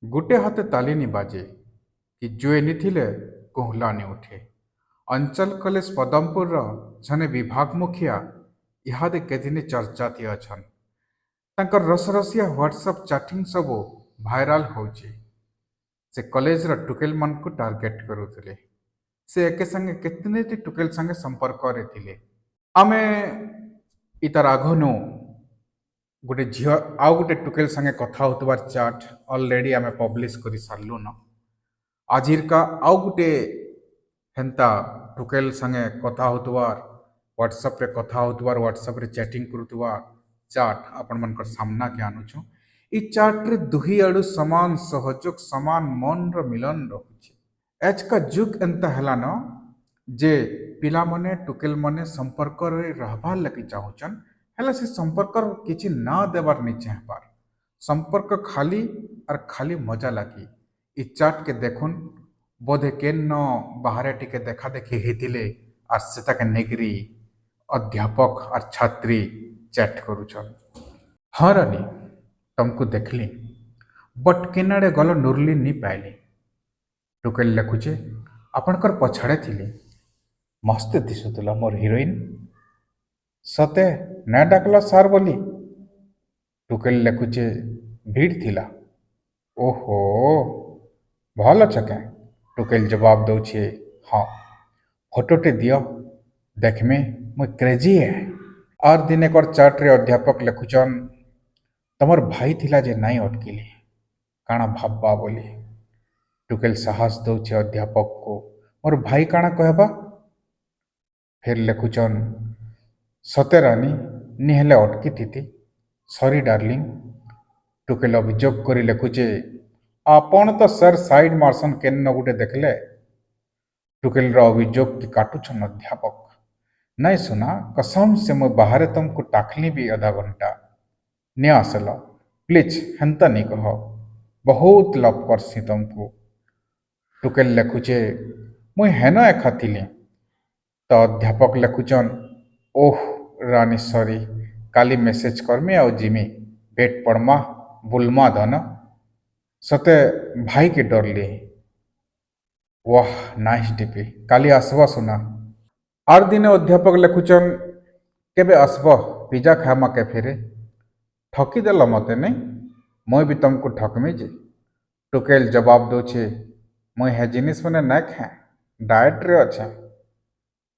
गोटे हाथे ताली नी बाजे कि जुएनी थिले कोहलानी उठे। अंचल कॉलेज पदमपुर जने विभाग मुखिया इहादे केदिने चर्चा थी अछन। तांकर रसरसिया व्हाट्सएप चैटिंग सबो भाइराल होची। से कॉलेज रा टुकेल मन को टार्गेट करुथिले। से एके संगे केतने टी टुकेल संगे संपर्क रे थिले। आमे इतार आघनु गोटे झील आउ गोटे टुकेल संगे कथा होतबार चाट ऑलरेडी आमे पब्लिश करि सारलु न। आजिर का आउ गोटे हेंता टुकेल संगे कथा होतबार व्हाट्सएप रे कथा होतबार व्हाट्सएप रे चैटिंग करुतबार चाट आपण मनकर सामना के आनुछु। इ चाट रे दुही आडू समान सहयोग समान मन रो मिलन रहुछि। आज का जुग एंता हेला न जे पिला मने टुकेल मने संपर्क रे रहबार लगी चाहुचन हेला से संपर्क किछि ना देबार नहीं चाहबार। संपर्क खाली और खाली मजा लगी। इ चाट के देखुन बोधे केन न बाहरे टिके देखा देखी हेतिले और सेता के नेगरी अध्यापक और छात्री चैट करुछन। हाँ रानी तुमको देखली बट केनाडे गल नुरली नी पाइली। टुकेल लेखुचे आपणकर पछाड़े थिले मस्त दिशुतला मोर हिरोइन सते ना डाकला सार बोली। टुकेल लेखुचे भीड़ थिला। ओहो भल अछ के? टुकेल जवाब दौछे हाँ फोटोटे दियो देखमे मुई क्रेजी है। और दिने कर चाट रे अध्यापक लेखुचन तमर भाई थिला जे नाई अटकिली काना भाबबा बोली। टुकेल साहस दौछे अध्यापक को मोर भाई काना कहबा। फिर लेखुचन सते रानी निहेले अटकी थी सॉरी डार्लिंग। टुकेल अभियोग करी लेखुचे आपण तो सर साइड मारसन केन न गुटे देखले। टुकेल रा अभियोग की काटुछन अध्यापक। नहीं सुना कसम से मैं बाहर तुमको टाकली भी आधा घंटा ने आसला प्लीज हेंता नहीं कह बहुत लव करसी तुमको। टुकेल लेखुचे मुई हेन एखा थिली। तो अध्यापक लेखुचन ओह रानी सॉरी काली मेसेज करमी आउ जिमी भेट पड़मा बुलमा धन सते भाई के डरली। वाह नाइस डीपी काली आसवा सुना। आर दिने अध्यापक लेखुचन केबे आसब पिज्जा खामा कैफे रे ठकी देल मते नहीं मुई भी तुमको ठकमी जे। टुकेल जवाब दौछे मुई हे जिनिस मने ना खाए डाएट रे अच्छे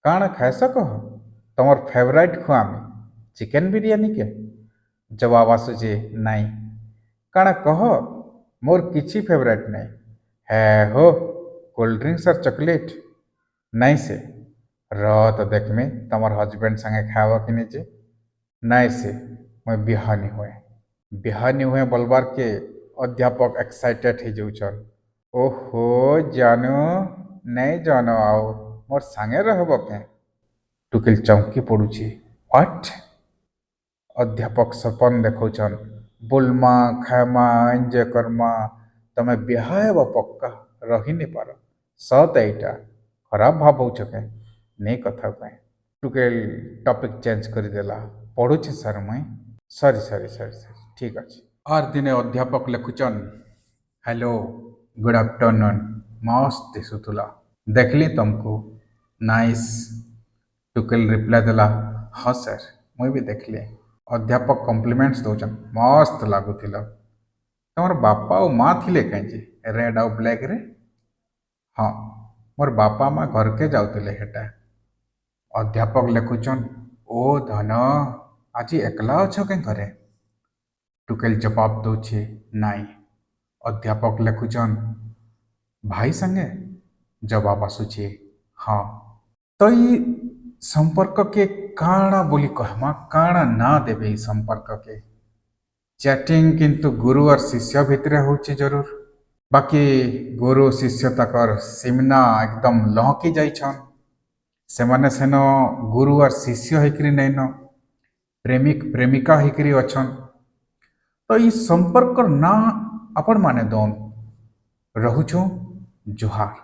काण खाए कह तमर फेवरेट खुआमी चिकन बिरयानी के। जवाब आसुचे नाई काण कह मोर किछि फेवरेट नहीं है हो कोल्ड ड्रिंक्स और चॉकलेट नहीं से रह तो देख में तमर हस्बैंड संगे खावा कि नहीं जे नहीं से मैं बिहानी हुए बोलबार के अध्यापक एक्साइटेड ही जाउछन। ओहो जानू नहीं जानो आओ मोर संगे रहब के। टुकेल चौंकी पड़ुची व्हाट। अध्यापक सपन देखौछन बुलमा खामा एंजॉय करमा तमे बिहा हेब पक्का रही नहीं पार सत एटा खराब भावुछ के नहीं कथा कहे। टुकेल टॉपिक चेंज करदेला पढ़ुछे सर मुई सॉरी सॉरी सॉरी सॉरी ठीक अच्छे। आर दिने अध्यापक लेखुचन हेलो गुड आफ्टरनून मस्त दिशुतुला देखली तुमको नाइस। टुकेल रिप्लाई देला हाँ सर मुई भी देखली। अध्यापक कॉम्प्लीमेंट्स दौचन मस्त लागुथिला। तमर बापा और माँ थिले कहीं रेड आउ ब्लैक रे। हाँ मोर बापा माँ घर के जाउतिले हेटा। अध्यापक लेखुचन ओ धन आज एकला अछ के घरे। टुकेल जवाब दौछे नाई। अध्यापक लेखुचन भाई संगे। जवाब आसुचे हाँ तो ये संपर्क के काणा बोली कहमा काणा ना देबे ई संपर्क के। चैटिंग किंतु गुरु और शिष्य भितरे होची जरूर बाकी गुरु शिष्य तकर सिमना एकदम लहकी जाइछन। सेमाने सेन गुरु और शिष्य होकरी नहीं न प्रेमिक प्रेमिका होकरी अछन। तो ई संपर्क ना आपण माने दोन रहुछु जुहार।